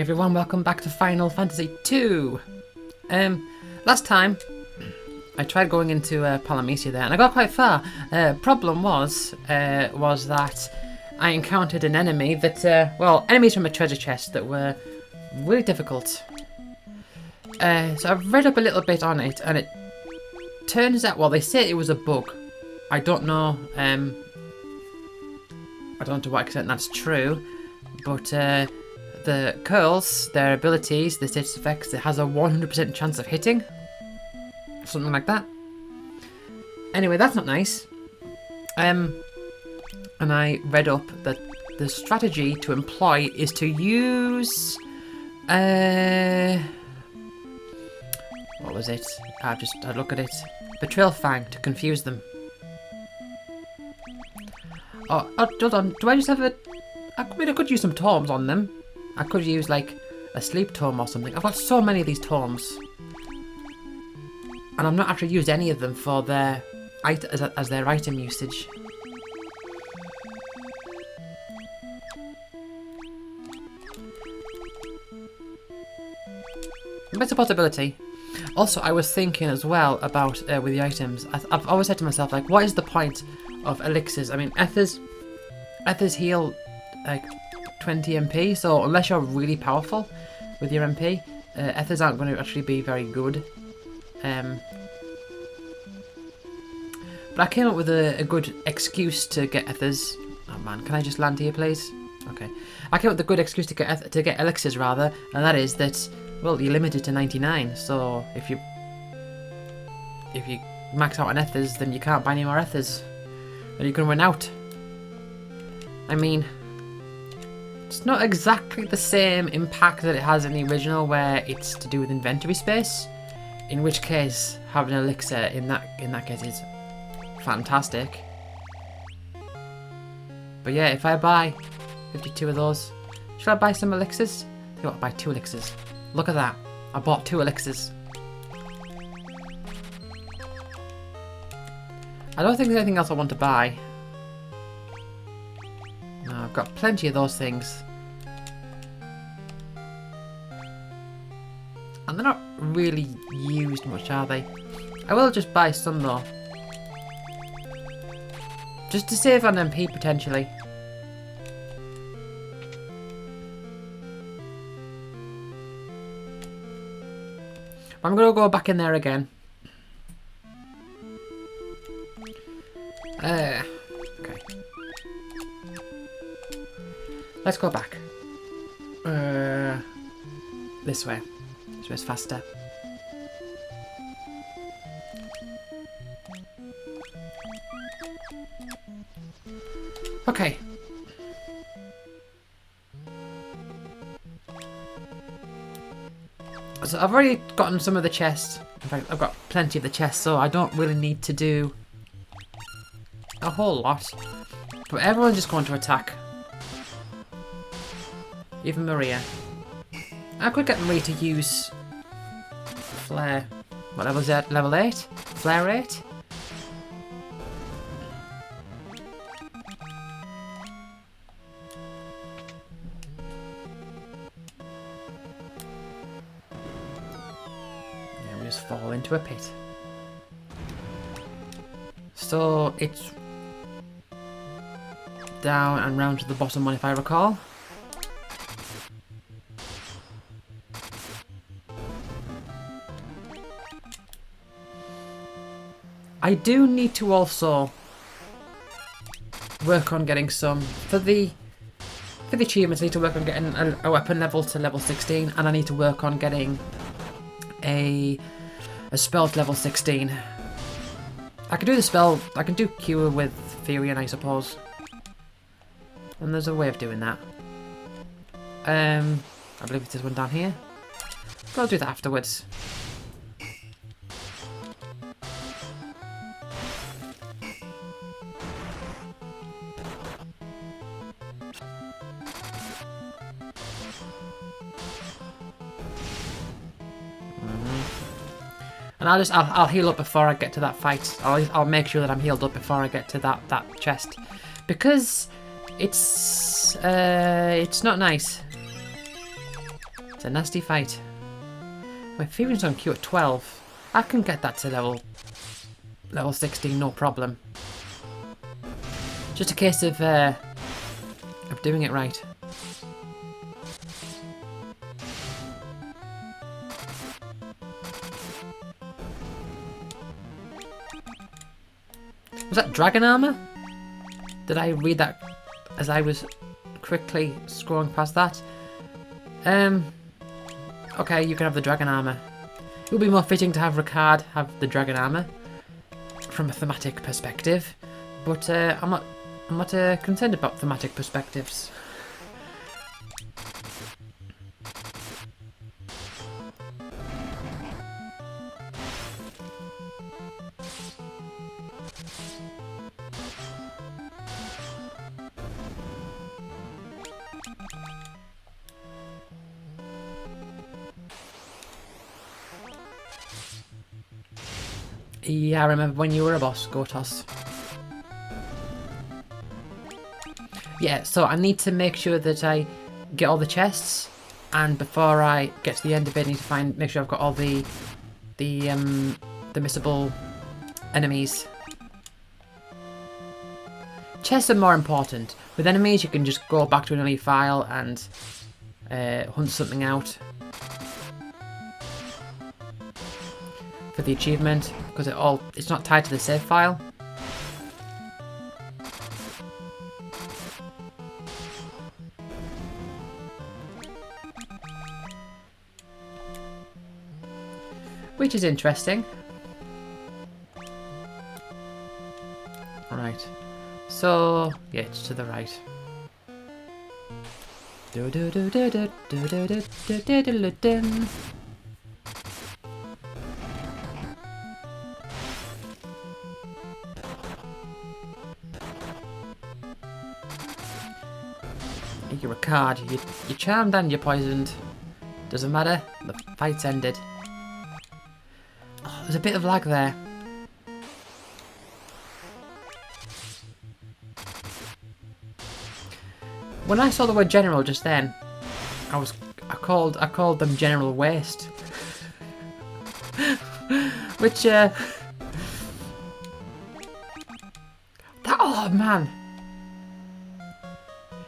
everyone, welcome back to Final Fantasy II. Last time I tried going into Palamecia there and I got quite far. Problem was that I encountered an enemy that, enemies from a treasure chest that were really difficult. So I've read up a little bit on it and it turns out, well, they say it was a bug. I don't know, I don't know to what extent that's true, but the curls, their abilities, the status effects, it has a 100% chance of hitting. Something like that. Anyway, that's not nice. And I read up that the strategy to employ is to use... what was it? I'd look at it. Betrayal Fang to confuse them. Oh, hold on. Do I just have a... I could use some tomes on them. I could use, like, a sleep tome or something. I've got so many of these tomes. And I've not actually used any of them for their... as their item usage. It's a possibility. Also, I was thinking as well about, with the items, I've always said to myself, like, what is the point of elixirs? I mean, ethers heal, like, 20 MP, so unless you're really powerful with your MP, ethers aren't going to actually be very good. But I came up with a good excuse to get ethers. Oh man, can I just land here, please? Okay. I came up with a good excuse to get elixirs, rather, and that is that, well, you're limited to 99, so if you max out on ethers, then you can't buy any more ethers. And you can run out. I mean, it's not exactly the same impact that it has in the original, where it's to do with inventory space. In which case, having an elixir in that case is fantastic. But yeah, if I buy 52 of those, should I buy some elixirs? I think I'll buy 2 elixirs. Look at that. I bought 2 elixirs. I don't think there's anything else I want to buy. No, I've got plenty of those things. And they're not really used much, are they? I will just buy some though. Just to save on MP potentially. I'm gonna go back in there again. Okay. Let's go back. This way. This way's faster. Okay. So I've already gotten some of the chests. In fact, I've got plenty of the chests, so I don't really need to do a whole lot. But everyone's just going to attack. Even Maria. I could get Maria to use Flare. What level is that? Level 8? Flare 8? Fall into a pit. So it's down and round to the bottom one, if I recall. I do need to also work on getting some for the achievements. I need to work on getting a weapon level to level 16, and I need to work on getting a spell to level 16. I can do the spell, I can do Cure with Furion, I suppose. And there's a way of doing that. I believe there's one down here. But I'll do that afterwards. And I'll heal up before I get to that fight. I'll make sure that I'm healed up before I get to that chest, because it's not nice. It's a nasty fight. My feelings on Q at 12. I can get that to level 16, no problem. Just a case of doing it right. Was that dragon armor? Did I read that as I was quickly scrolling past that? Okay, you can have the dragon armor. It would be more fitting to have Ricard have the dragon armor from a thematic perspective, but I'm not concerned about thematic perspectives. Yeah, I remember when you were a boss, Gotos. Yeah, so I need to make sure that I get all the chests, and before I get to the end of it, I need to make sure I've got all the missable enemies. Chests are more important. With enemies, you can just go back to an early file and hunt something out for the achievement, because it's not tied to the save file. Which is interesting. Right. So yeah, it's to the right. You're a card. You're charmed and you're poisoned. Doesn't matter. The fight's ended. Oh, there's a bit of lag there. When I saw the word general just then, I called them general waste. Which oh man.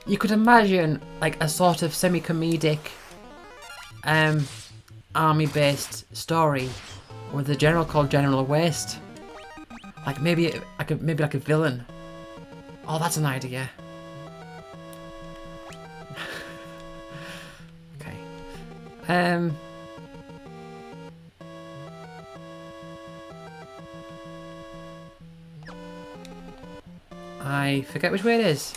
You could imagine like a sort of semi-comedic army-based story with a general called General Waste. Like maybe like a villain. Oh, that's an idea. Okay. I forget which way it is.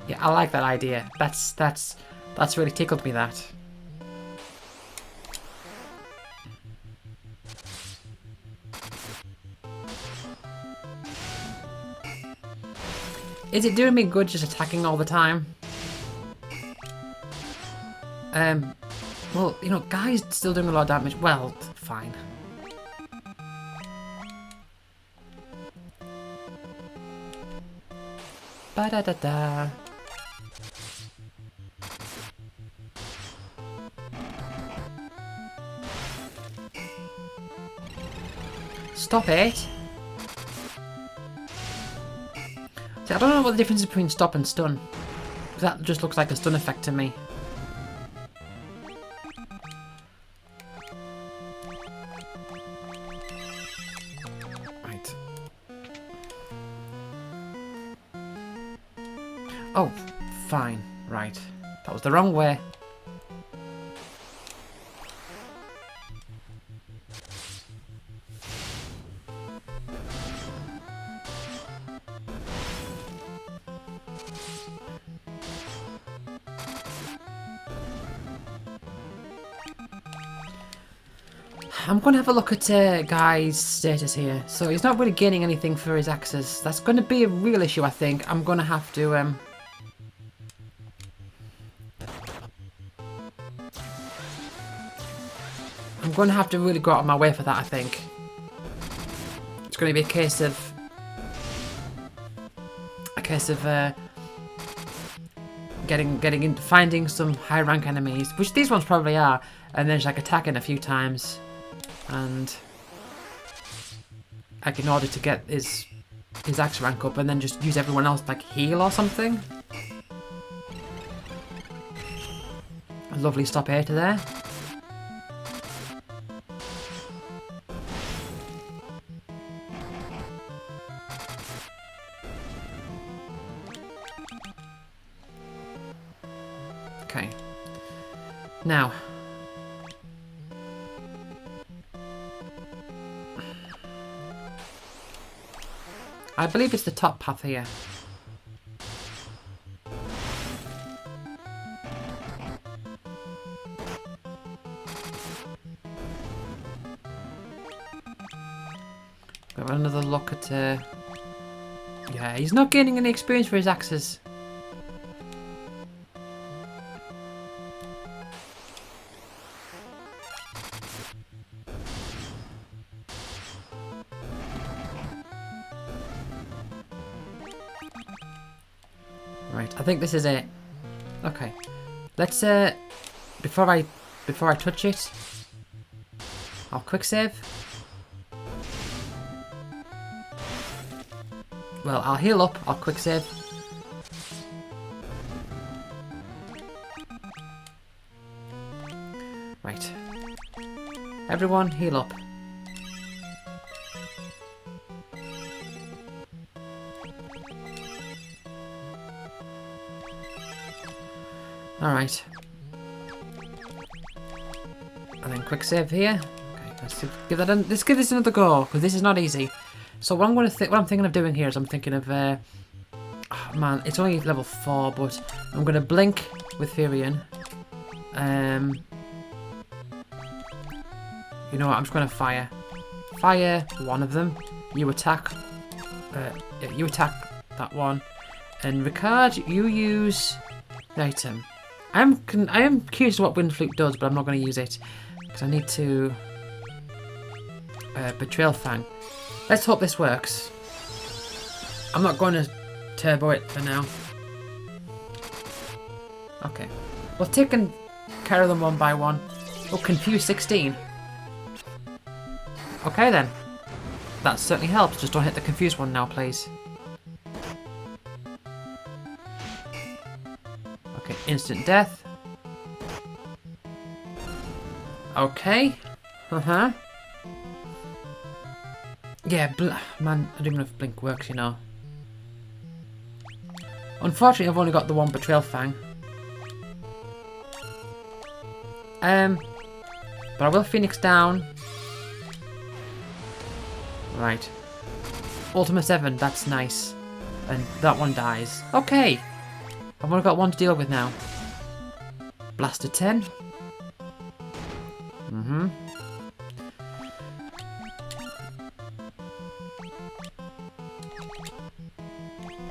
Yeah, I like that idea. That's really tickled me, that. Is it doing me good just attacking all the time? Well, you know, Guy's still doing a lot of damage. Well, fine. Ba-da-da-da. Stop it! See, I don't know what the difference is between stop and stun. That just looks like a stun effect to me. Right. Oh, fine. Right. That was the wrong way. I'm going to have a look at Guy's status here. So he's not really gaining anything for his axes. That's going to be a real issue, I think. I'm going to have to going to have to really go out of my way for that, I think. It's going to be a case of finding some high rank enemies, which these ones probably are, and then just like attacking a few times, and like in order to get his axe rank up, and then just use everyone else like heal or something. A lovely stop here to there. Okay. Now. I believe it's the top path here. Have another look at... yeah, he's not gaining any experience for his axes. Right, I think this is it. Okay, let's before I touch it, I'll quick save. Well, I'll heal up. I'll quick save. Right, everyone, heal up. Alright. And then quick save here. Okay, let's give this another go, because this is not easy. So what I'm thinking of doing here is I'm thinking of oh man, it's only level 4, but I'm gonna blink with Furion. You know what, I'm just gonna fire. Fire one of them. You attack that one. And Ricard, you use the item. I am curious what Wind Flute does, but I'm not going to use it because I need to Betrayal Fang. Let's hope this works. I'm not going to turbo it for now. Okay, we're taking care of them one by one. Oh, Confuse 16. Okay then, that certainly helps. Just don't hit the confused one now, please. Okay, instant death. Okay. Yeah, man, I don't even know if Blink works, you know. Unfortunately, I've only got the one Betrayal Fang. But I will Phoenix down. Right. Ultima 7, that's nice. And that one dies. Okay. I've only got one to deal with now. Blaster 10.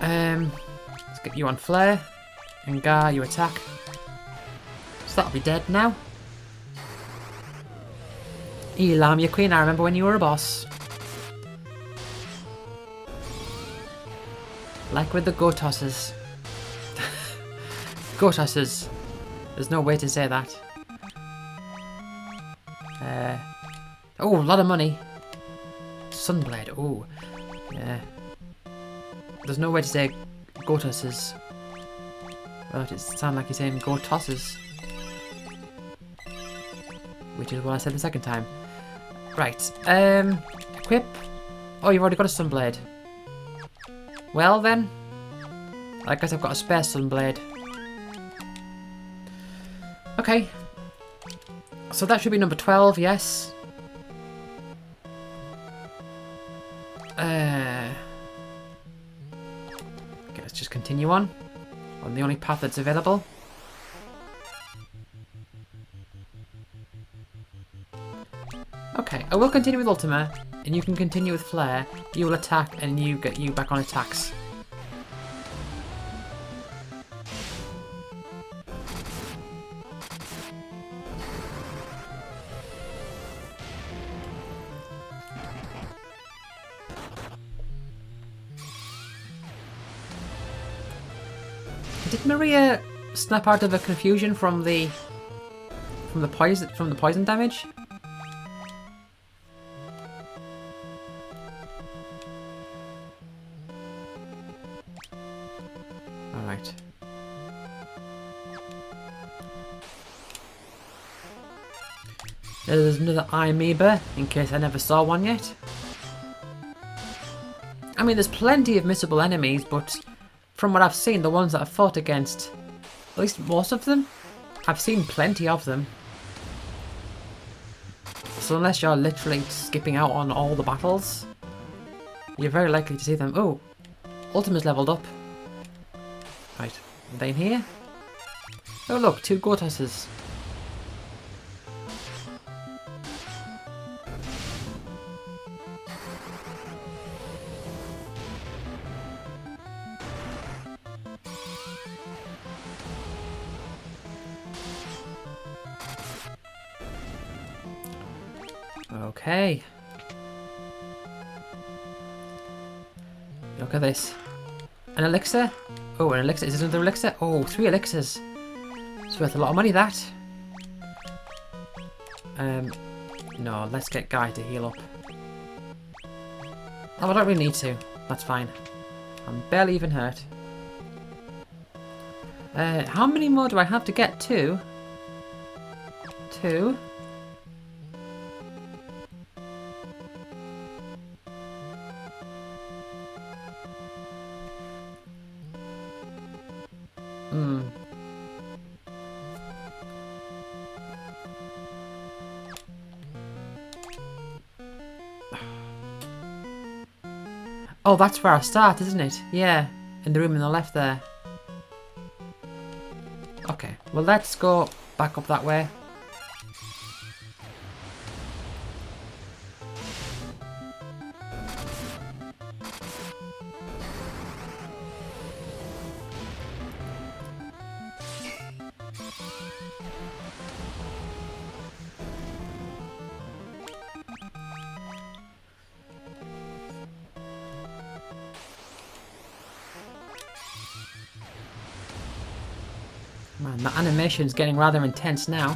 Let's get you on Flare. And Gar, you attack. So that'll be dead now. Elam, your queen, I remember when you were a boss. Like with the Gotosses. Gotosses. There's no way to say that. Oh, a lot of money. Sunblade, oh. Yeah. There's no way to say Gotosses. But it sounds like you're saying Gotosses. Which is what I said the second time. Right, equip. Oh, you've already got a Sunblade. Well then, I guess I've got a spare Sunblade. Okay. So that should be number 12, yes. Okay, let's just continue on the only path that's available. Okay, I will continue with Ultima, and you can continue with Flare. You will attack, and you get you back on attacks. Did Maria snap out of her confusion from the poison damage? All right. There's another amoeba, in case I never saw one yet. I mean, there's plenty of missable enemies, but from what I've seen, the ones that I've fought against, at least most of them, I've seen plenty of them. So unless you're literally skipping out on all the battles, you're very likely to see them. Oh, Ultima's leveled up. Right, are they in here? Oh look, 2 Goatesses. Okay. Look at this. An elixir? Oh, an elixir. Is this another elixir? Oh, 3 elixirs. It's worth a lot of money, that. No, let's get Guy to heal up. Oh, I don't really need to. That's fine. I'm barely even hurt. How many more do I have to get to? 2. Oh, that's where I start, isn't it? Yeah, in the room on the left there. Okay, well let's go back up that way. Man, the animation's getting rather intense now.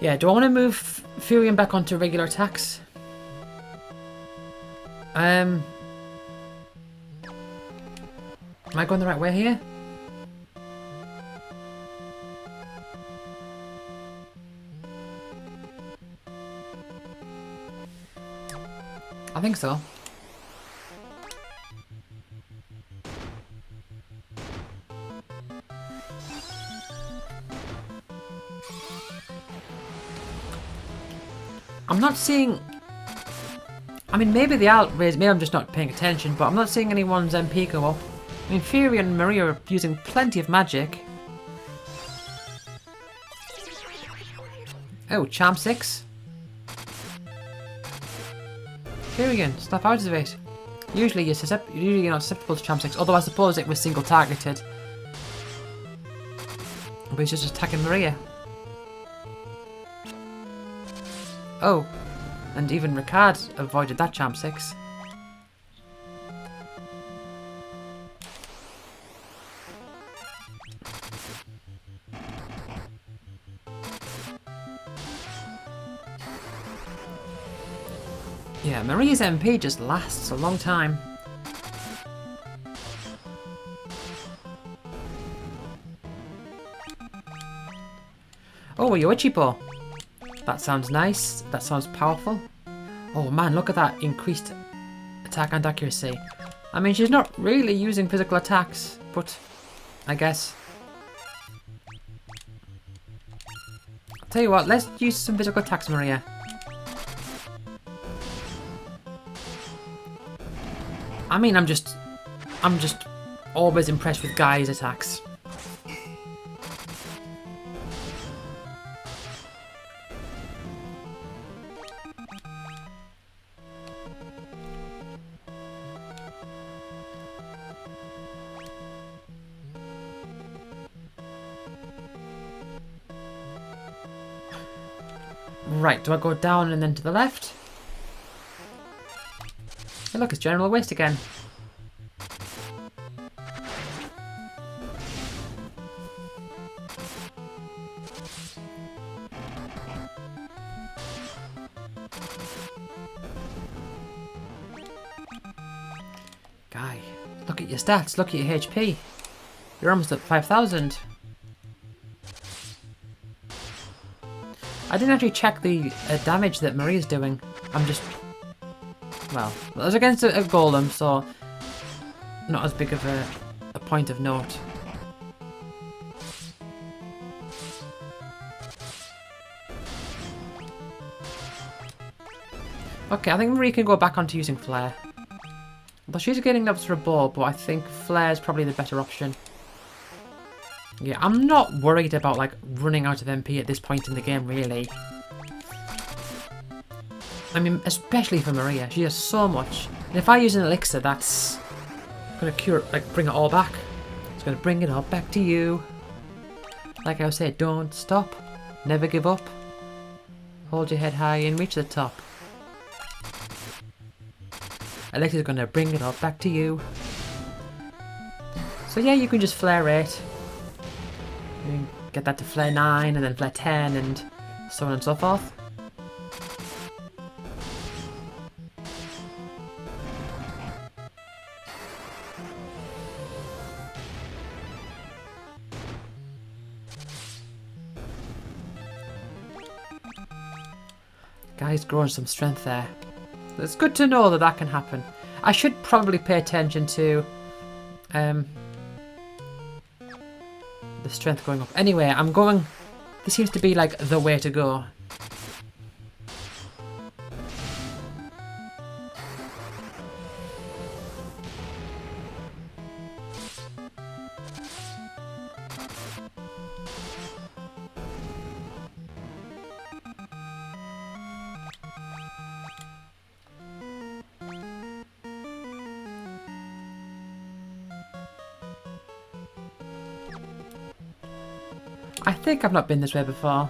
Yeah, do I want to move Furion back onto regular attacks? Am I going the right way here? I think so. I'm not seeing... I mean, maybe the maybe I'm just not paying attention, but I'm not seeing anyone's MP go up. I mean, Fury and Maria are using plenty of magic. Oh, Charm 6. Furion, snap out of it. Usually you're not susceptible to Charm 6, although I suppose it was single targeted. But he's just attacking Maria. Oh, and even Ricard avoided that Charm 6. Yeah, Maria's MP just lasts a long time. Oh, a Yoichipo. That sounds nice. That sounds powerful. Oh man, look at that increased attack and accuracy. I mean, she's not really using physical attacks, but I guess. I'll tell you what, let's use some physical attacks, Maria. I mean, I'm just always impressed with Guy's attacks. Right, do I go down and then to the left? Hey look, it's general waste again. Guy, look at your stats, look at your HP. You're almost at 5,000. I didn't actually check the damage that Maria's doing. I'm just... Well, it was against a golem, so... Not as big of a point of note. Okay, I think Maria can go back onto using Flare. Although she's getting levels for a bow, but I think Flare is probably the better option. Yeah, I'm not worried about, like, running out of MP at this point in the game, really. I mean, especially for Maria. She has so much. And if I use an elixir, that's going to cure, like, bring it all back. It's going to bring it all back to you. Like I said, don't stop. Never give up. Hold your head high and reach the top. Elixir's going to bring it all back to you. So yeah, you can just flare 8. You can get that to flare 9 and then flare 10 and so on and so forth. Guy's growing some strength there. It's good to know that that can happen. I should probably pay attention to the strength going up. Anyway, I'm going... This seems to be like the way to go. I think I've not been this way before.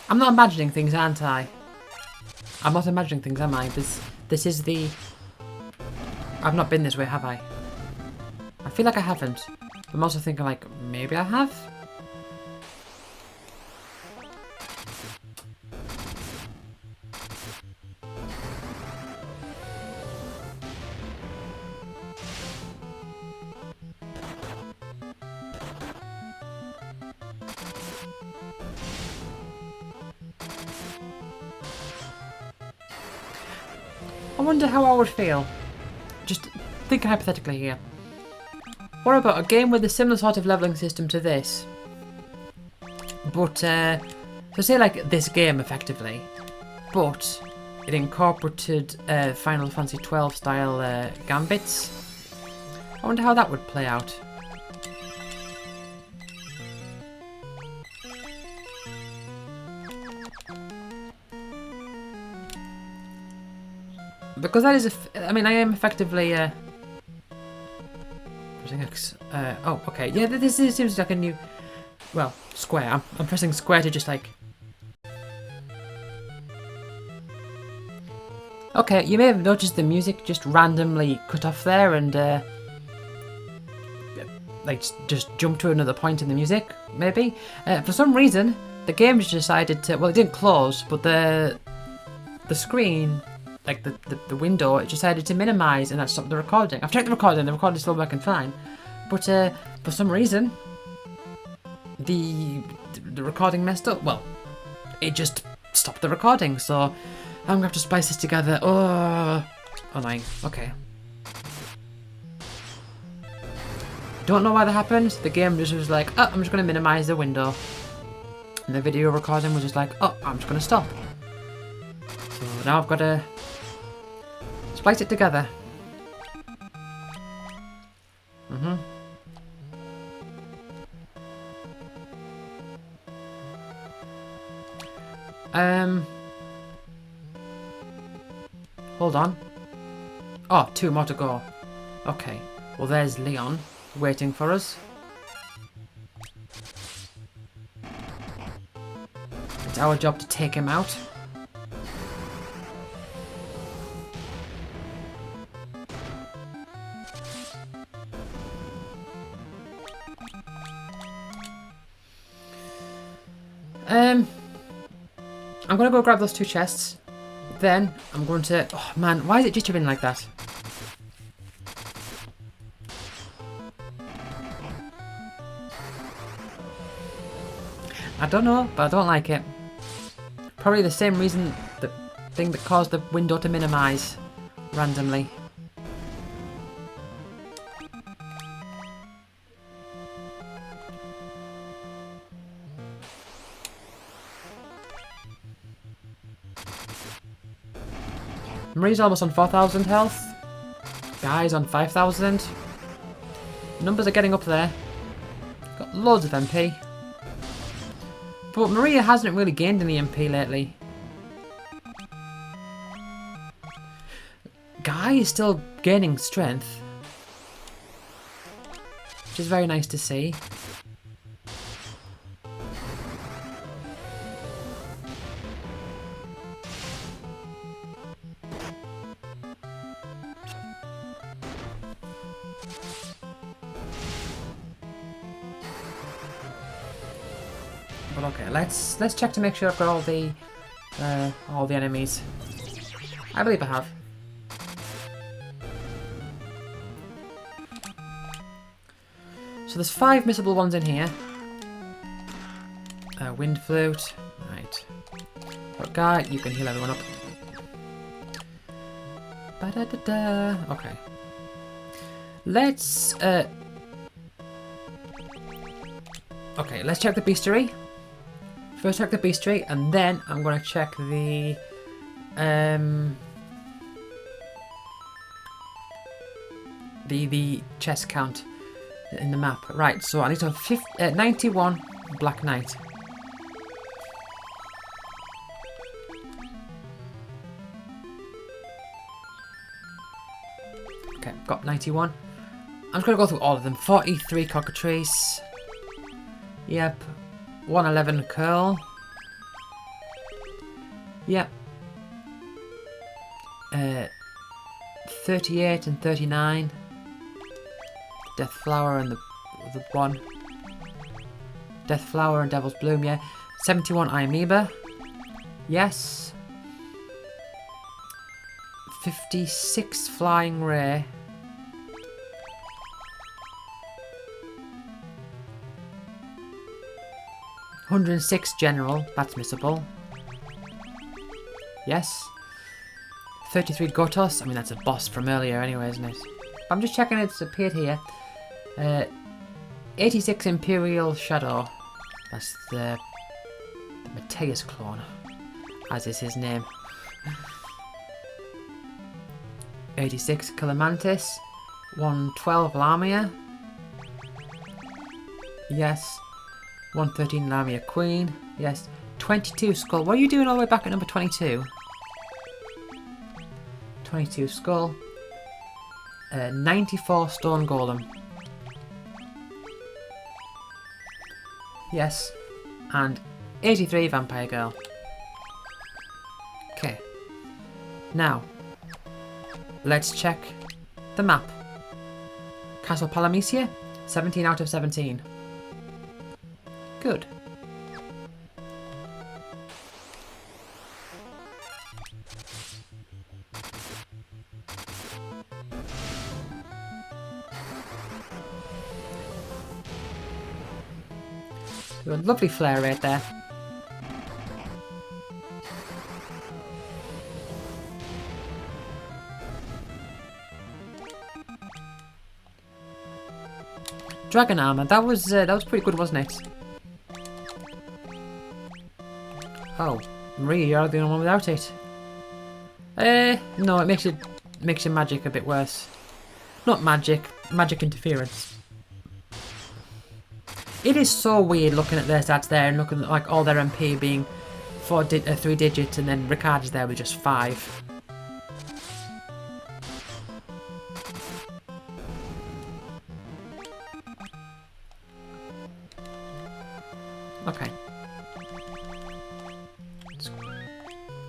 I'm not imagining things, aren't I? I'm not imagining things, am I? This is the... I've not been this way, have I? I feel like I haven't. I'm also thinking like, maybe I have? I wonder how I would feel. Just thinking hypothetically here. What about a game with a similar sort of leveling system to this? But, so say like this game effectively, but it incorporated Final Fantasy 12 style gambits. I wonder how that would play out. Because that is, I mean, I am effectively, pressing X, oh, okay, yeah, this seems like a new, well, square, I'm pressing square to just like, okay, you may have noticed the music just randomly cut off there and, like, just jump to another point in the music, maybe. For some reason, the game just decided to, well, it didn't close, but the screen, like the window, it decided to minimize and that stopped the recording. I've checked the recording's still working fine. But for some reason, the recording messed up. Well, it just stopped the recording, so I'm gonna have to splice this together. Oh, annoying. Okay. Don't know why that happened. The game just was like, oh, I'm just going to minimize the window. And the video recording was just like, oh, I'm just going to stop. So now I've got to splice it together. Hold on. Oh, 2 more to go. Okay. Well, there's Leon waiting for us. It's our job to take him out. I'm gonna go grab those 2 chests. Then I'm going to... Oh man, why is it jittering like that? I don't know, but I don't like it. Probably the same reason, the thing that caused the window to minimize randomly. Marie's almost on 4,000 health. Guy's on 5,000. Numbers are getting up there. Got loads of MP. But Maria hasn't really gained any MP lately. Guy is still gaining strength, which is very nice to see. But okay, let's check to make sure I've got all the enemies. I believe I have. So there's 5 missable ones in here. Wind flute, right. But guy, you can heal everyone up. Ba-da-da-da. Okay. Let's okay, let's check the bestiary. First check the bestiary, and then I'm gonna check the the chest count in the map. Right, so I need to have 91 Black Knight. Okay, got 91. I'm just gonna go through all of them. 43 cockatrice. Yep. 111 curl. Yep. 38 and 39. Death flower and the one. Death flower and devil's bloom. Yeah. 71 amoeba. Yes. 56 flying ray. $106 general, that's missable. Yes. 33 Gotos, I mean that's a boss from earlier anyway, isn't it? I'm just checking it's appeared here. 86 Imperial Shadow. That's the Mateus clone, as is his name. 86 Calamantis. 112 Lamia. Yes. 113 Lamia Queen. Yes. 22 Skull. What are you doing all the way back at number 22? 22 Skull. 94 Stone Golem. Yes. And 83 Vampire Girl. Okay. Now, let's check the map. Castle Palamecia, 17 out of 17. Good. A lovely flare right there. Dragon armor. That was pretty good, wasn't it? Oh, Maria, you're the only one without it. No, it makes your magic a bit worse. Not magic interference. It is so weird looking at their stats there and looking at like all their MP being 3 digits, and then Ricard is there with just 5. Okay.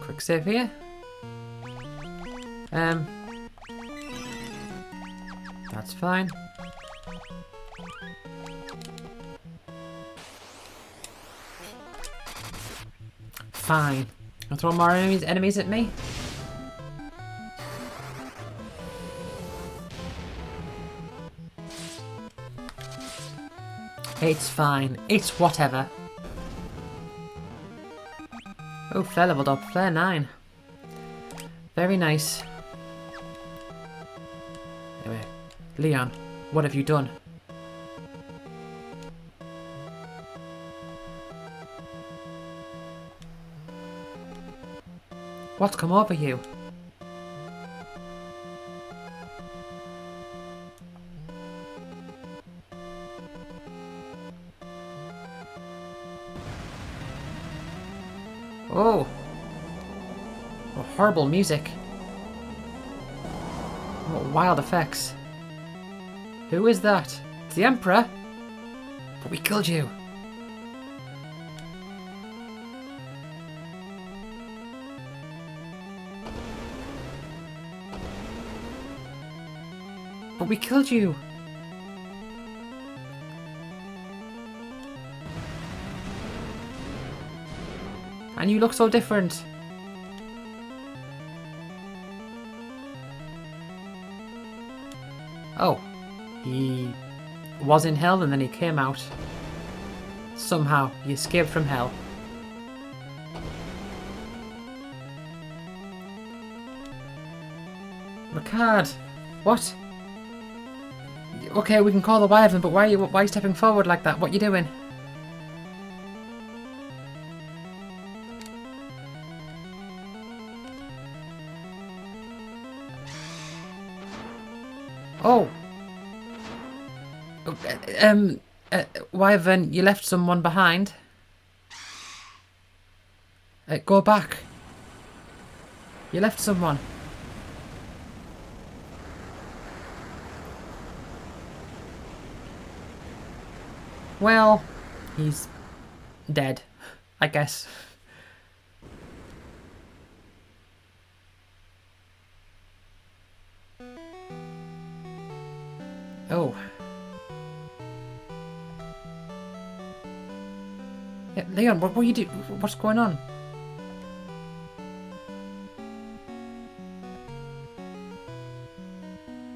Quick save here. That's fine. Fine. I'll throw more enemies at me. It's fine. It's whatever. Oh, Flare leveled up. Flare 9. Very nice. Anyway, Leon, what have you done? What's come over you? Oh. Oh, horrible music. What wild effects. Who is that? It's the Emperor? But we killed you. But we killed you. And you look so different. Oh. He was in hell and then he came out. Somehow, he escaped from hell. Ricard! What? Okay, we can call the Wyvern, but why are you stepping forward like that? What are you doing? Oh! Wyvern, you left someone behind. Go back. You left someone. Well, he's dead, I guess. Oh. Yeah, Leon, what are you doing? What's going on?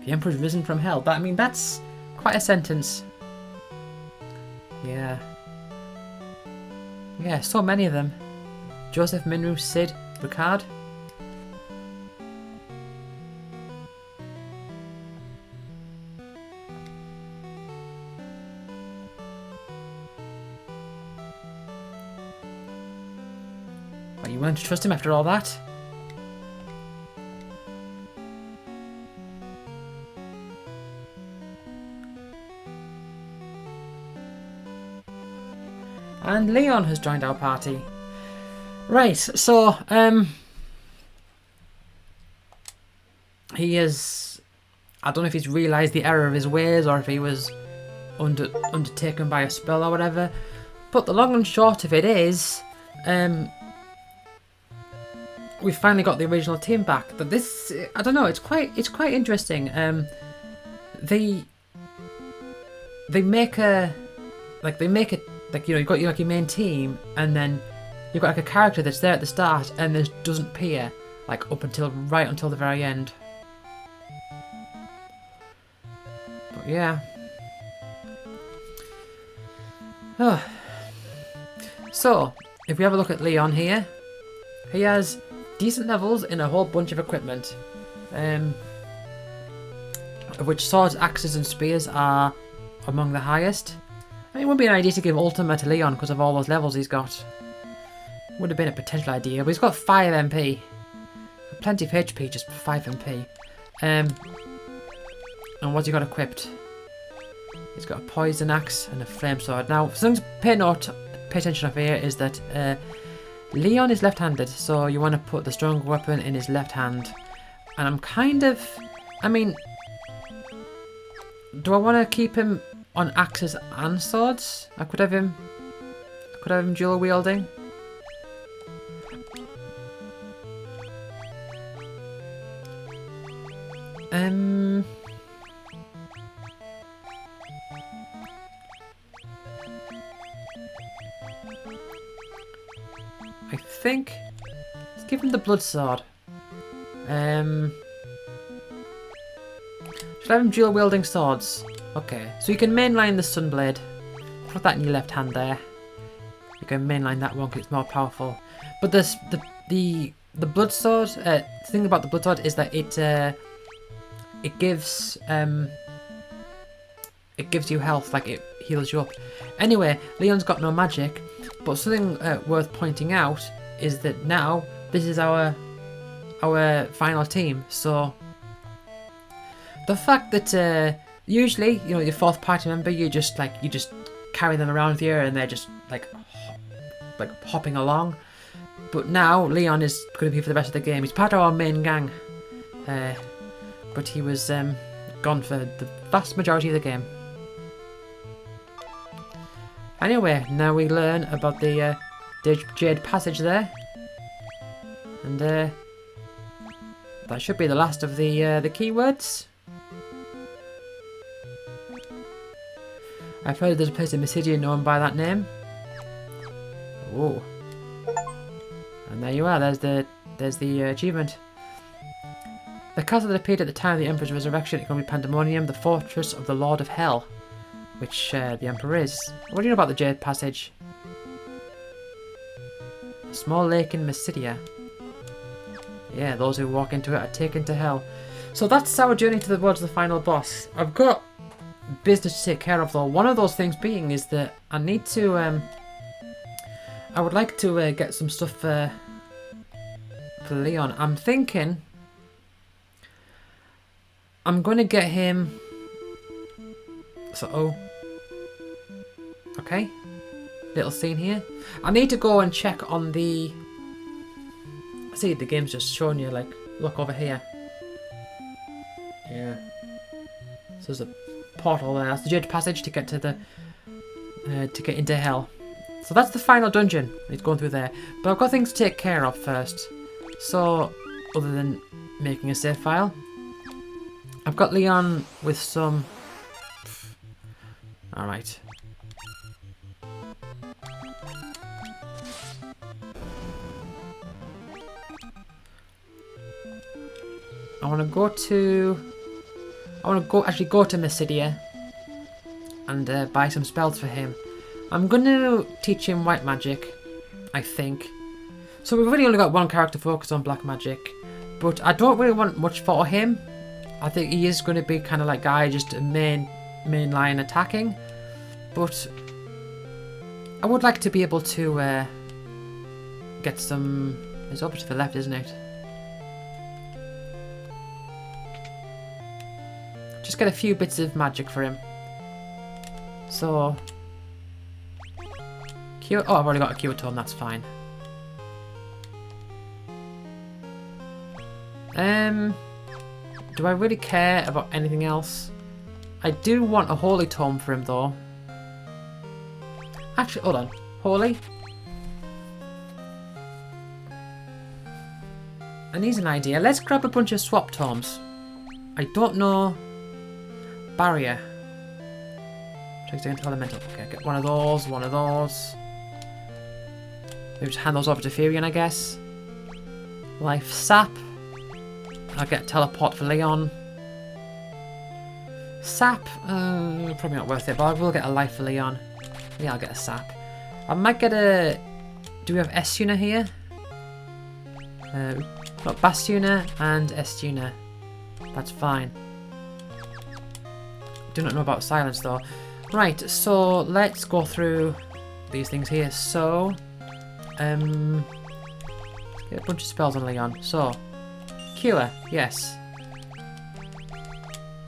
The Emperor's risen from hell. I mean, that's quite a sentence. Yeah. Yeah, so many of them. Joseph, Minru, Sid, Ricard. Are you willing to trust him after all that? And Leon has joined our party. Right, so, he is... I don't know if he's realised the error of his ways or if he was undertaken by a spell or whatever. But the long and short of it is, we've finally got the original team back. But this, I don't know, it's quite interesting. They make a... Like, you know, you've got your main team, and then you've got like a character that's there at the start and then doesn't appear like right until the very end. But yeah. Oh. So, if we have a look at Leon here, he has decent levels in a whole bunch of equipment. Of which swords, axes and spears are among the highest. I mean, it would be an idea to give Ultima to Leon because of all those levels he's got. Would have been a potential idea, but he's got 5 MP. Plenty of HP, just 5 MP. And what's he got equipped? He's got a poison axe and a flame sword. Now, something to pay attention of here is that Leon is left-handed, so you want to put the stronger weapon in his left hand. And I'm kind of, I mean, do I want to keep him on axes and swords? I could have him dual wielding. I think let's give him the blood sword. Should I have him dual wielding swords? Okay, so you can mainline the Sunblade. Put that in your left hand there. You can mainline that one because it's more powerful. But the blood sword. The thing about the blood sword is that it gives you health, like it heals you up. Anyway, Leon's got no magic, but something worth pointing out is that now this is our final team. So the fact that usually, you know, your 4th party member, you just carry them around with you and they're just like hopping along. But now Leon is going to be for the rest of the game. He's part of our main gang, but he was gone for the vast majority of the game. Anyway, now we learn about the Jade Passage there, and that should be the last of the keywords. I've heard there's a place in Mysidia known by that name. Oh, and there you are. There's the achievement. The castle that appeared at the time of the Emperor's resurrection, it can be Pandemonium, the fortress of the Lord of Hell, which the Emperor is. What do you know about the Jade Passage? A small lake in Mysidia. Yeah, those who walk into it are taken to hell. So that's our journey towards the final boss. I've got business to take care of though. One of those things being is that I need to, I would like to get some stuff for Leon. I'm thinking I'm going to get him... So, okay, little scene here. I need to go and check on the... See, the game's just showing you, like, look over here. Yeah. So there's a portal there. That's the Jade Passage to get to the... to get into hell. So that's the final dungeon. It's going through there. But I've got things to take care of first. So, other than making a save file, I've got Leon with some... Alright. I want to go to Mysidia and buy some spells for him. I'm going to teach him white magic, I think. So we've really only got one character focused on black magic, but I don't really want much for him. I think he is going to be kind of like guy, just a main line attacking, but I would like to be able to get some... It's over to the left, isn't it? Just get a few bits of magic for him. So... Cure... Oh, I've already got a cure tome, that's fine. Do I really care about anything else? I do want a holy tome for him though. Actually, hold on. Holy? And here's an idea. Let's grab a bunch of swap tomes. I don't know... Barrier. Checks against elemental. Okay, get one of those, one of those. Maybe just hand those over to Furion, I guess. Life Sap. I'll get teleport for Leon. Sap, probably not worth it, but I will get a life for Leon. Yeah, I'll get a sap. I might get a... Do we have S-Tuna here? Got Bastuna and S-Tuna. That's fine. Do not know about silence though. Right, so let's go through these things here. So, get a bunch of spells on Leon. So, Cure, yes.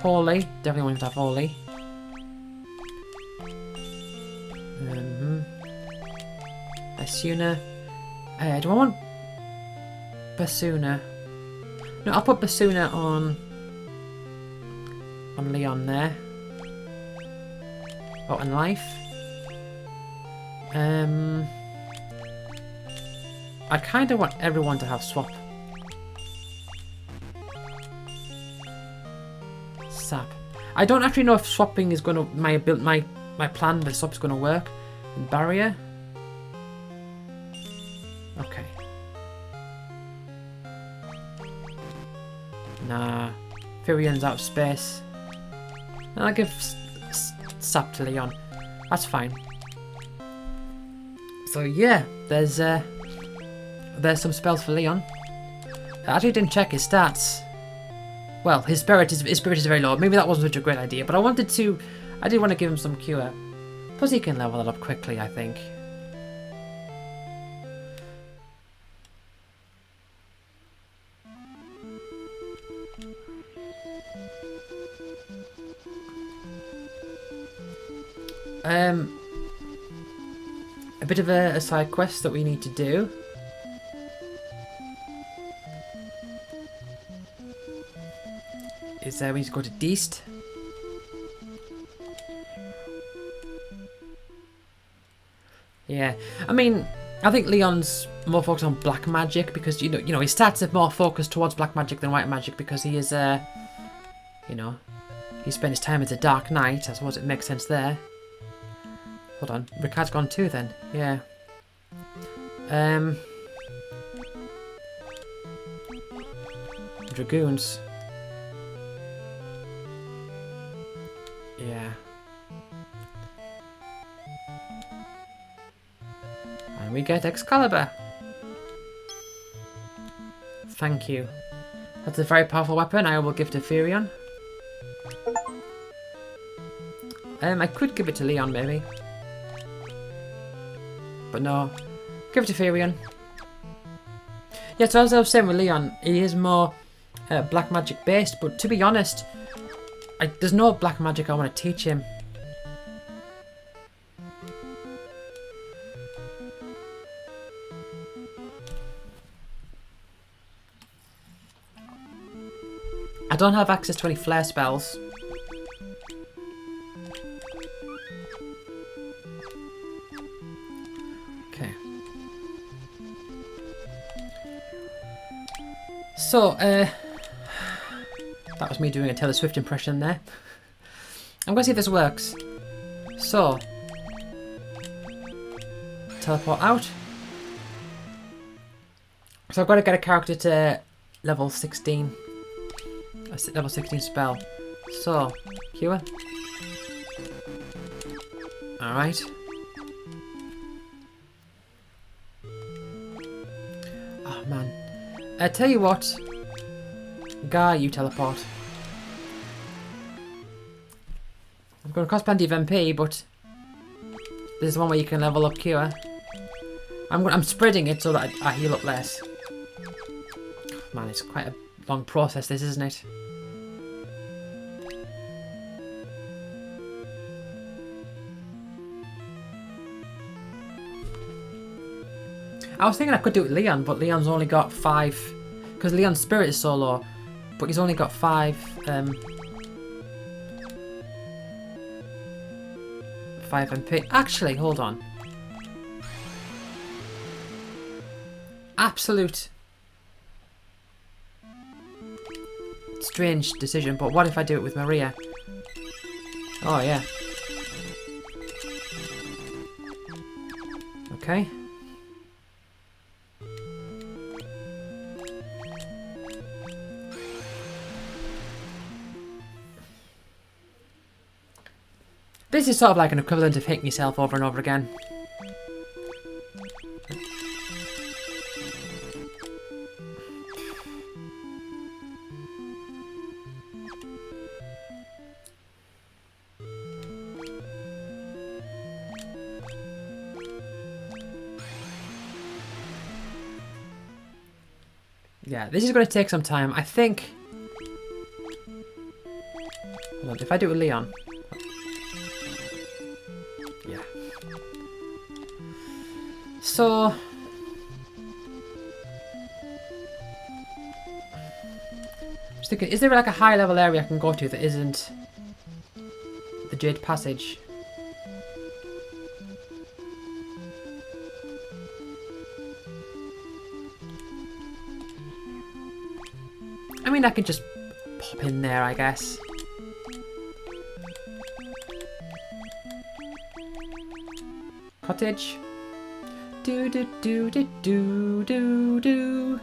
Holy, definitely want to have Holy. Basuna. Do I want Basuna? No, I'll put Basuna on Leon there. Oh, and life. I kind of want everyone to have swap. Sap. I don't actually know if swapping is gonna my plan with swap is gonna work. And barrier. Okay. Nah. Furion's out of space. And I'll give sap to Leon. That's fine. So yeah, there's some spells for Leon. I actually didn't check his stats. Well, his spirit is very low. Maybe that wasn't such a great idea, but I did want to give him some cure. Plus he can level it up quickly, I think. A bit of a side quest that we need to do. Is we need to go to Deist. Yeah, I mean, I think Leon's more focused on black magic because you know his stats are more focused towards black magic than white magic because he is you know, he spent his time as a Dark Knight. I suppose it makes sense there. Hold on, Ricard's gone too then. Yeah. Dragoons. Yeah. And we get Excalibur. Thank you. That's a very powerful weapon. I will give to Furion. I could give it to Leon maybe. But no. Give it to Furion. Yeah, so as I was saying with Leon, he is more black magic based, but to be honest, there's no black magic I want to teach him. I don't have access to any flare spells. Okay. So, that was me doing a Taylor Swift impression there. I'm going to see if this works. So, teleport out. So I've got to get a character to level 16. A level 16 spell. So, cure. Alright. Oh man. I tell you what. Guy, you teleport. It's going to cost plenty of MP, but this is one where you can level up cure. I'm spreading it so that I heal up less. Man, it's quite a long process, this, isn't it? I was thinking I could do it with Leon, but Leon's only got 5, because Leon's spirit is so low. But he's only got 5 MP. Actually, hold on. Absolute strange decision, but what if I do it with Maria? Oh yeah. Okay. This is sort of like an equivalent of hitting yourself over and over again. Yeah, this is going to take some time. I think... Hold on, if I do it with Leon... Yeah. So... Just thinking, is there like a high level area I can go to that isn't the Jade Passage? I mean, I can just pop in there, I guess. Cottage. Do do do do do do do.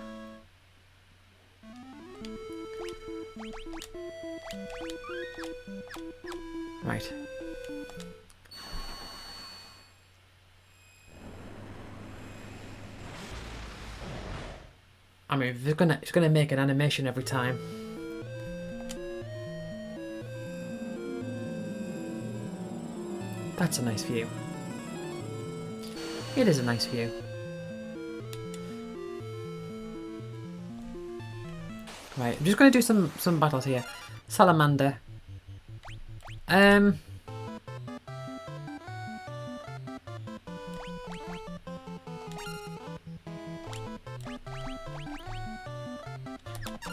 Right. I mean, it's gonna make an animation every time. That's a nice view. It is a nice view. Right, I'm just gonna do some battles here. Salamander.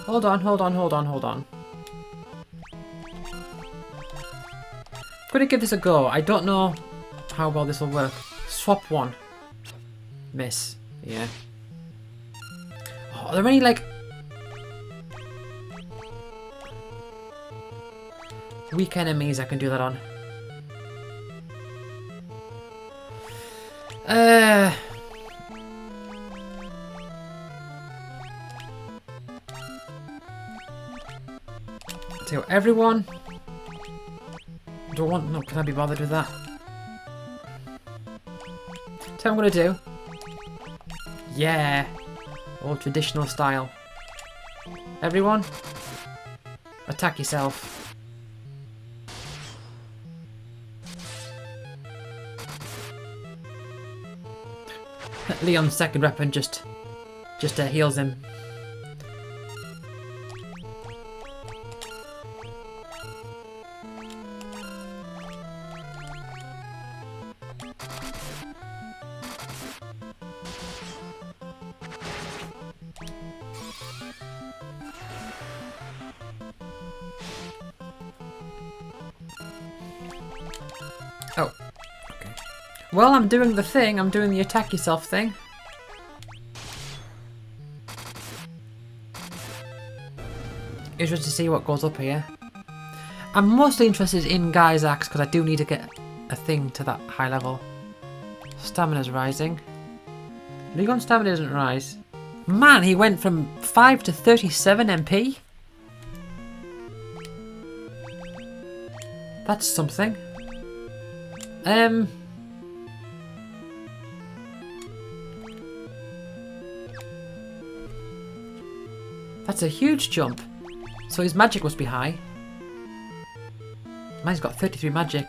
Hold on. I'm gonna give this a go. I don't know how well this will work. Swap one. Miss. Yeah. Oh, are there any like weak enemies I can do that on? So everyone. Don't want. No, can I be bothered with that? So I'm gonna do. Yeah, old traditional style. Everyone, attack yourself. Leon's second weapon just heals him. Oh, okay. Well, I'm doing the thing. I'm doing the attack yourself thing. Interested to see what goes up here. I'm mostly interested in Guy's axe because I do need to get a thing to that high level. Stamina's rising. Legon's stamina doesn't rise. Man, he went from 5 to 37 MP. That's something. That's a huge jump. So his magic must be high. Mine's got 33 magic.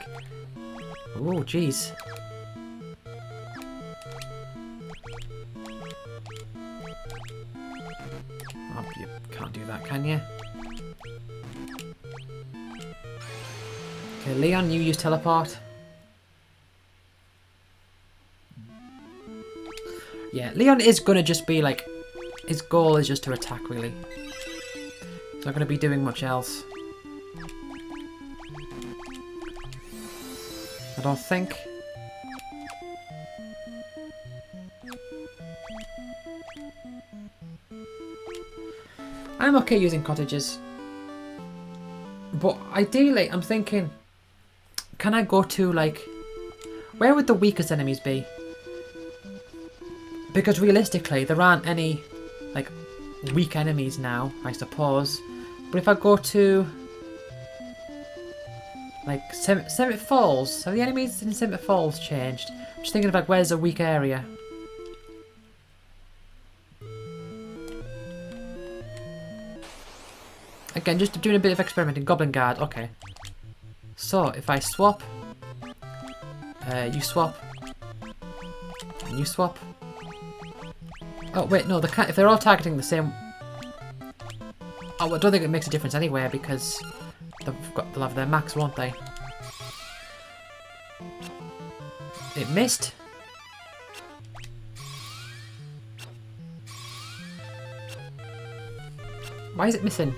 Oh, jeez. Oh, you can't do that, can you? Okay, Leon, you use teleport. Yeah, Leon is gonna just be like, his goal is just to attack, really. He's not gonna be doing much else. I don't think. I'm okay using cottages. But ideally, I'm thinking, can I go to, like, where would the weakest enemies be? Because realistically, there aren't any, like, weak enemies now, I suppose. But if I go to, like, Summit Falls, have the enemies in Summit Falls changed? I'm just thinking of, like, where's a weak area? Again, just doing a bit of experimenting. Goblin Guard, okay. So, if I swap, you swap, and you swap. Oh, wait, no, if they're all targeting the same... Oh, I don't think it makes a difference anyway because they'll have their max, won't they? It missed. Why is it missing?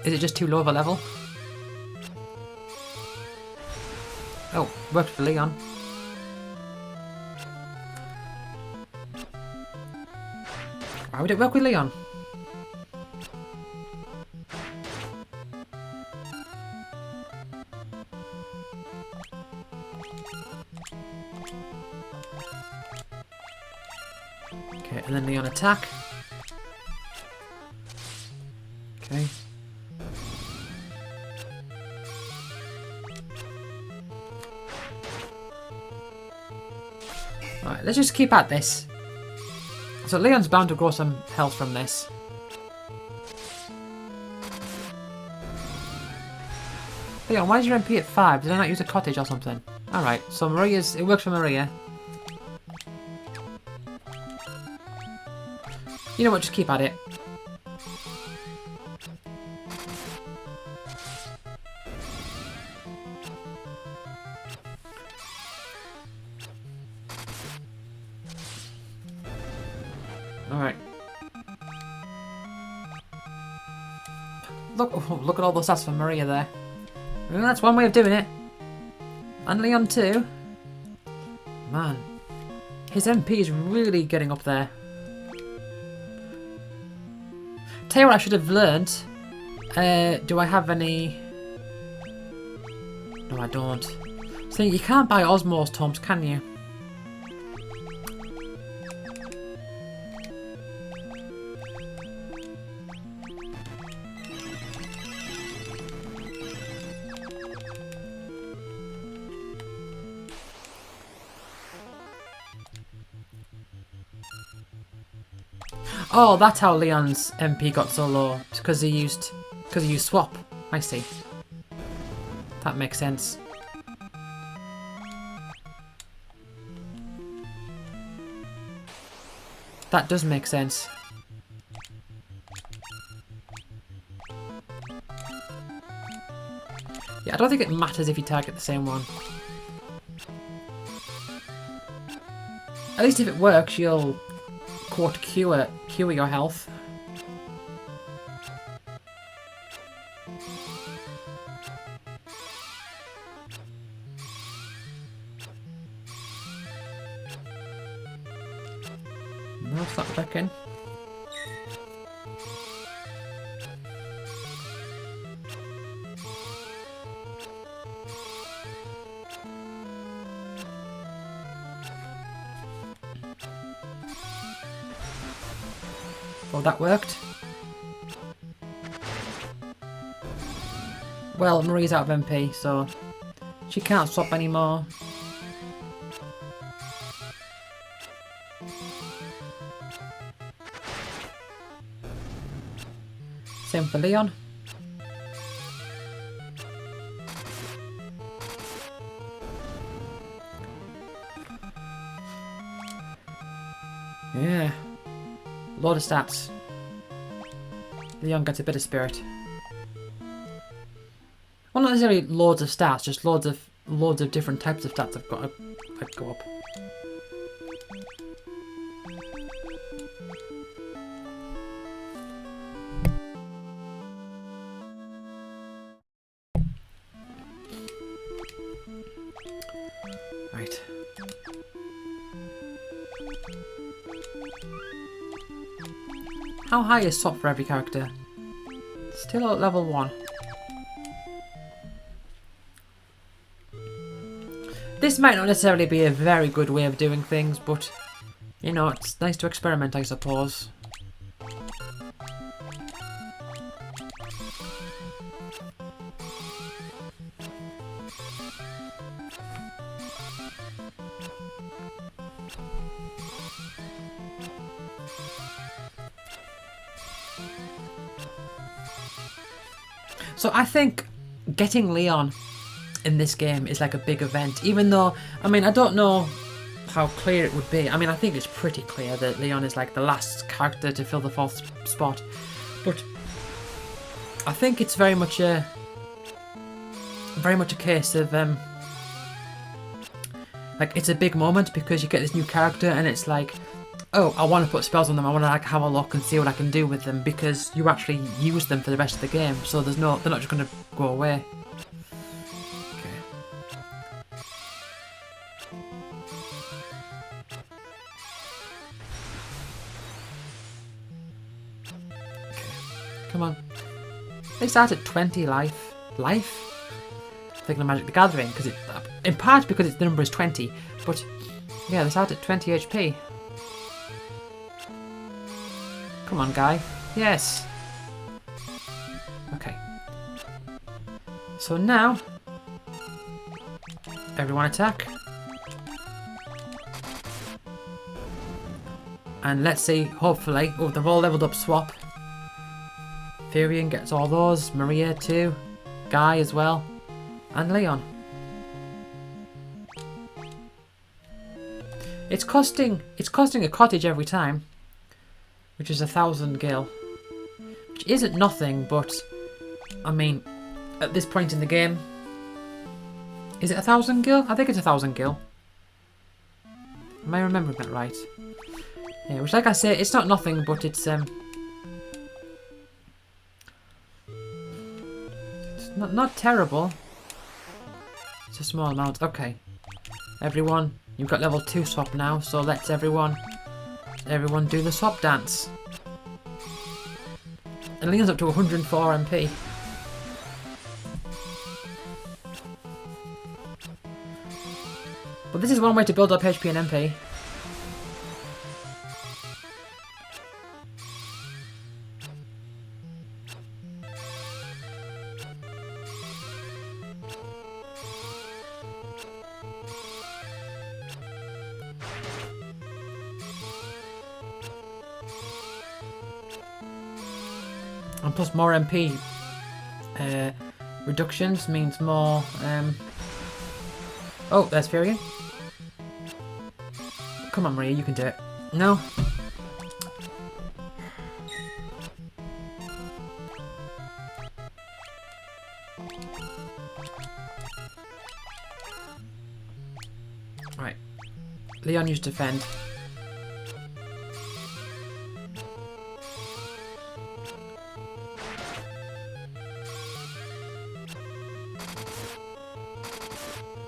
Is it just too low of a level? Oh, worked for Leon. Why would it work with Leon? Okay, and then Leon attack. Okay. Alright, let's just keep at this. So Leon's bound to grow some health from this. Leon, why is your MP at 5? Did I not use a cottage or something? Alright, so Maria's... It works for Maria. You know what, just keep at it. Alright. Look at all those stats for Maria there. Well, that's one way of doing it. And Leon too. Man. His MP is really getting up there. Tell you what I should have learned. Do I have any... No, I don't. So you can't buy Osmos tomes, can you? Oh, that's how Leon's MP got so low. It's because he used swap. I see. That makes sense. That does make sense. Yeah, I don't think it matters if you target the same one. At least if it works, you'll quote cure your health. No, it's not working. Well, that worked. Well, Marie's out of MP, so she can't swap anymore. Same for Leon. Yeah. Load of stats. Leon gets a bit of spirit. Well, not necessarily loads of stats, just loads of different types of stats I've got to go up. Right. How high is swap for every character? Still at level 1. This might not necessarily be a very good way of doing things, but, you know, it's nice to experiment, I suppose. So I think getting Leon in this game is like a big event, even though, I mean, I don't know how clear it would be. I mean, I think it's pretty clear that Leon is like the last character to fill the 4th spot, but I think it's very much a case of like it's a big moment because you get this new character and it's like, oh, I want to put spells on them. I want to like have a look and see what I can do with them because you actually use them for the rest of the game. So they're not just going to go away. Come on. They start at 20 life. Life? I'm thinking of Magic the Gathering, because it, in part because the number is 20, but yeah, they start at 20 HP. Come on, guy. Yes. Okay. So now, everyone attack. And let's see, hopefully, oh, they've all leveled up swap. Furion gets all those, Maria too, Guy as well, and Leon. It's costing a cottage every time, which is 1,000 gil, which isn't nothing, but I mean, at this point in the game, is it 1,000 gil? I think it's 1,000 gil. Am I remembering that right? Yeah, which, like I say, it's not nothing, but it's not terrible. It's a small amount. Okay, everyone, you've got level 2 swap now, so let's everyone do the swap dance. And Leon's up to 104 MP. But this is one way to build up HP and MP. And plus more MP reductions means more... Oh, there's Furion. Come on, Maria, you can do it. No? Right. Leon used defend.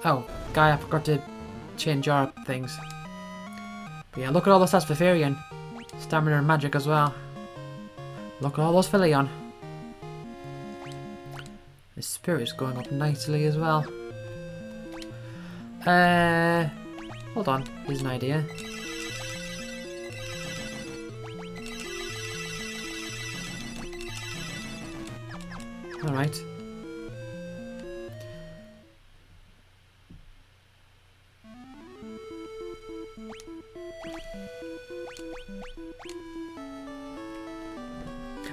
Oh, Guy, I forgot to change our things. But yeah, look at all the stats for Furion. Stamina and magic as well. Look at all those for Leon. His spirit is going up nicely as well. Hold on, here's an idea. Alright.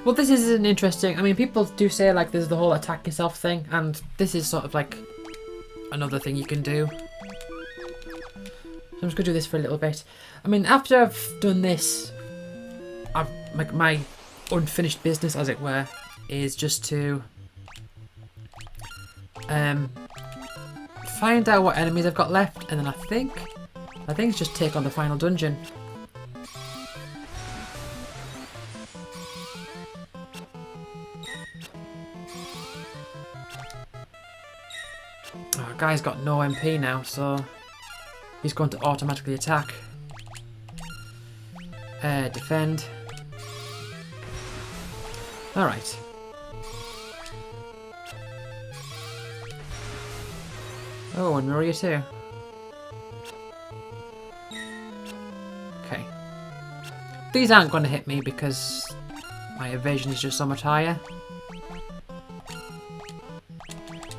Well, this is an interesting... I mean, people do say, like, there's the whole attack yourself thing, and this is sort of, like, another thing you can do. So I'm just going to do this for a little bit. I mean, after I've done this, like, my unfinished business, as it were, is just to find out what enemies I've got left, and then I think it's just take on the final dungeon. Oh, Guy's got no MP now, so he's going to automatically attack. Defend. Alright. Oh, and Maria too. Okay. These aren't going to hit me because my evasion is just so much higher.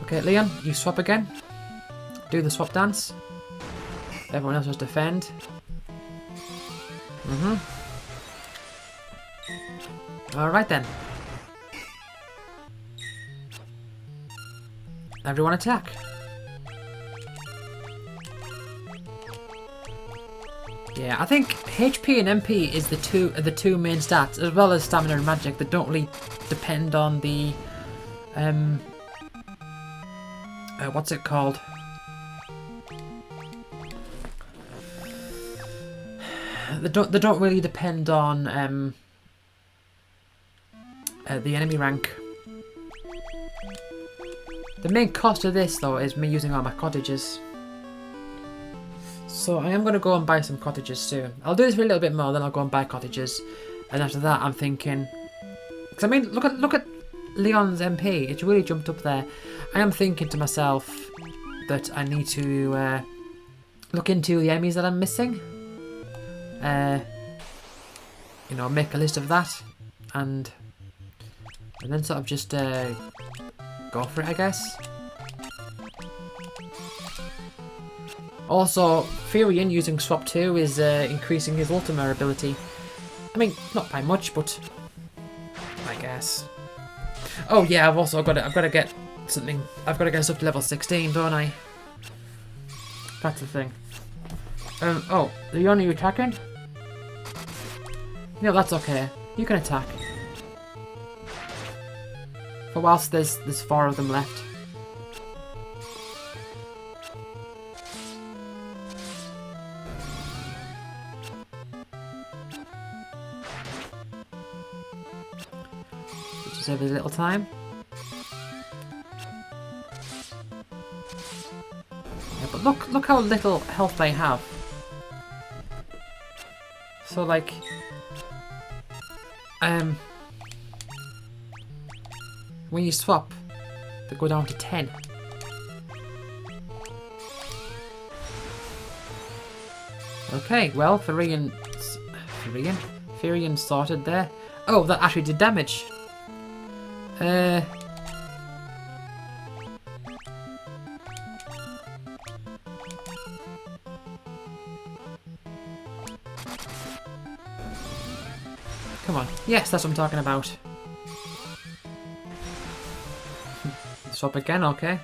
Okay, Leon, you swap again. Do the swap dance. Everyone else has defend. Alright then. Everyone attack. Yeah, I think HP and MP is the two main stats, as well as stamina and magic, that don't really depend on the what's it called? They don't really depend on the enemy rank. The main cost of this though is me using all my cottages. So I am going to go and buy some cottages soon. I'll do this for a little bit more, then I'll go and buy cottages. And after that I'm thinking... Because I mean, look at Leon's MP. It's really jumped up there. I am thinking to myself that I need to look into the enemies that I'm missing. You know, make a list of that. And then sort of just go for it, I guess. Also, Furion using Swap 2 is increasing his Ultima ability. I mean, not by much, but I guess. Oh yeah, I've got to get something. I've got to get us up to level 16, don't I? That's the thing. Oh, Leon, are you attacking? No, that's okay. You can attack. For whilst there's 4 of them left. Just save a little time. Yeah, but look how little health they have. So like, when you swap, they go down to 10. Okay, well, Furion sorted there. Oh, that actually did damage. Come on. Yes, that's what I'm talking about. Swap again, okay.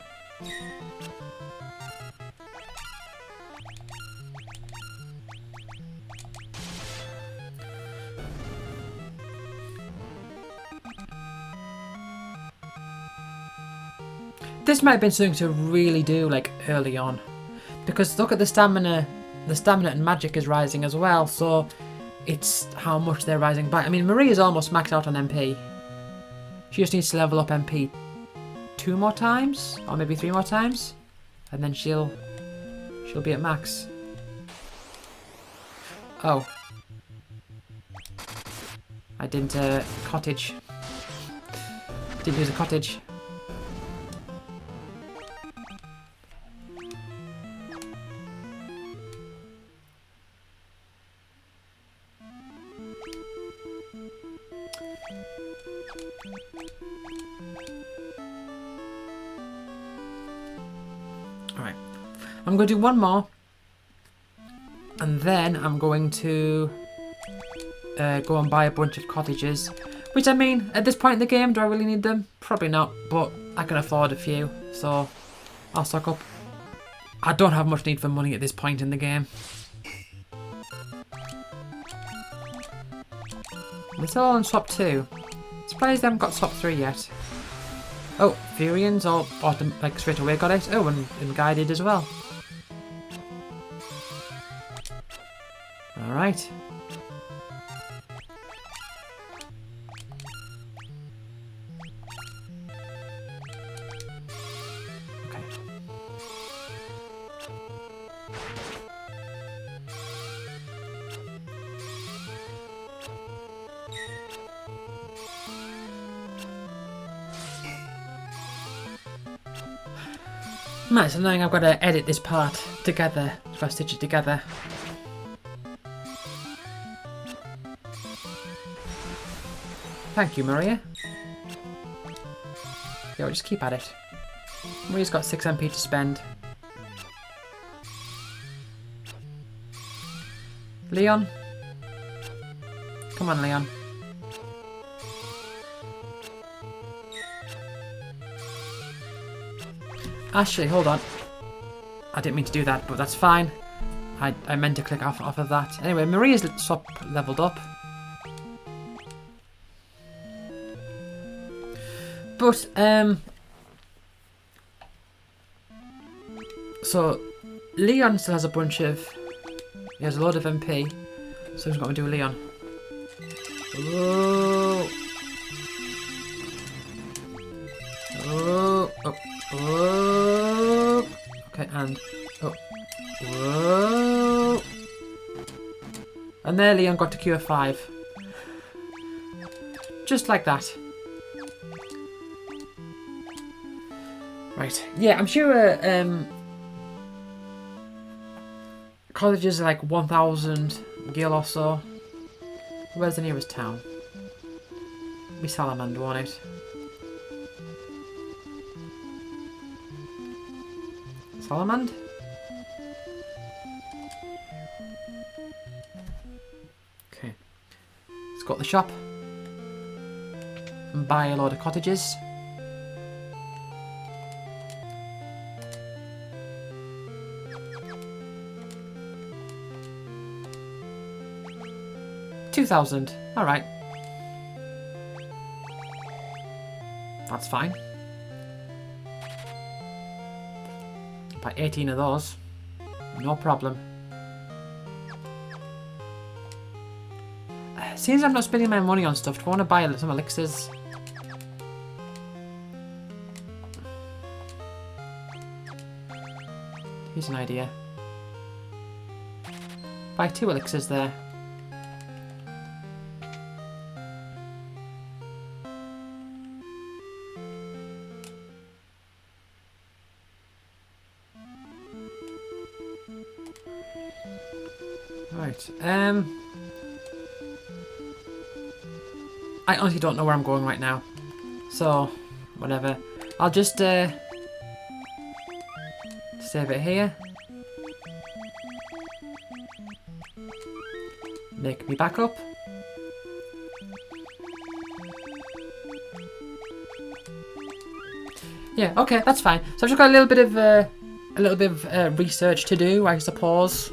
This might have been something to really do, like, early on. Because look at the stamina and magic is rising as well, so it's how much they're rising by. I mean, Maria's almost maxed out on MP. She just needs to level up MP 2 more times, or maybe 3 more times, and then she'll be at max. Oh. I didn't, cottage. Didn't use a cottage. Alright, I'm going to do one more, and then I'm going to go and buy a bunch of cottages, which I mean, at this point in the game, do I really need them? Probably not, but I can afford a few, so I'll stock up. I don't have much need for money at this point in the game. It's all on swap 2. Surprised they haven't got swap 3 yet. Oh, Furion's all like straight away got it. Oh, and guided as well. Alright. Okay. Right, so now I've got to edit this part together if I stitch it together. Thank you, Maria. Yeah, we'll just keep at it. Maria's got 6 MP to spend. Leon? Come on, Leon. Actually, hold on. I didn't mean to do that, but that's fine. I meant to click off of that. Anyway, Maria's leveled up. But, so, Leon still has a bunch of... He has a load of MP. So I'm just going to do Leon. Oh. Oh. Oh. Oh. Okay, and... Oh. Whoa. And there Leon got to cure 5. Just like that. Right. Yeah, I'm sure colleges are like 1,000 gil or so. Where's the nearest town? Be Salamander, won't it? Salamander? Okay. Let's go to the shop and buy a load of cottages. $2,000. Alright. That's fine. Buy 18 of those. No problem. Seems I'm not spending my money on stuff. Do I want to buy some elixirs? Here's an idea. Buy 2 elixirs there. Right, I honestly don't know where I'm going right now, so whatever. I'll just save it here. Make me back up. Yeah, okay, that's fine. So I've just got a little bit of research to do, I suppose.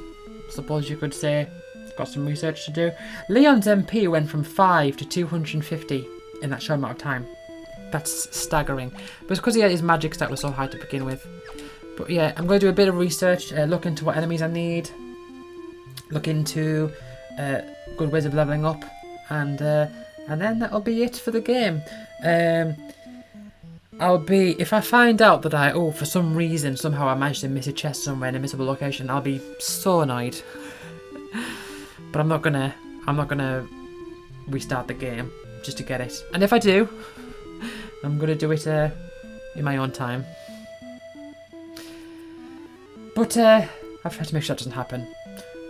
Suppose you could say got some research to do. Leon's MP went from 5 to 250 in that short amount of time. That's staggering. But it's because he had his magic stat was so high to begin with. But yeah, I'm going to do a bit of research, look into what enemies I need, look into good ways of leveling up, and then that'll be it for the game. If I find out that for some reason, somehow I managed to miss a chest somewhere in a missable location, I'll be so annoyed. But I'm not gonna restart the game just to get it. And if I do, I'm gonna do it in my own time. But I've tried to make sure that doesn't happen.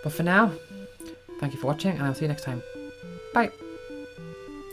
But for now, thank you for watching, and I'll see you next time. Bye.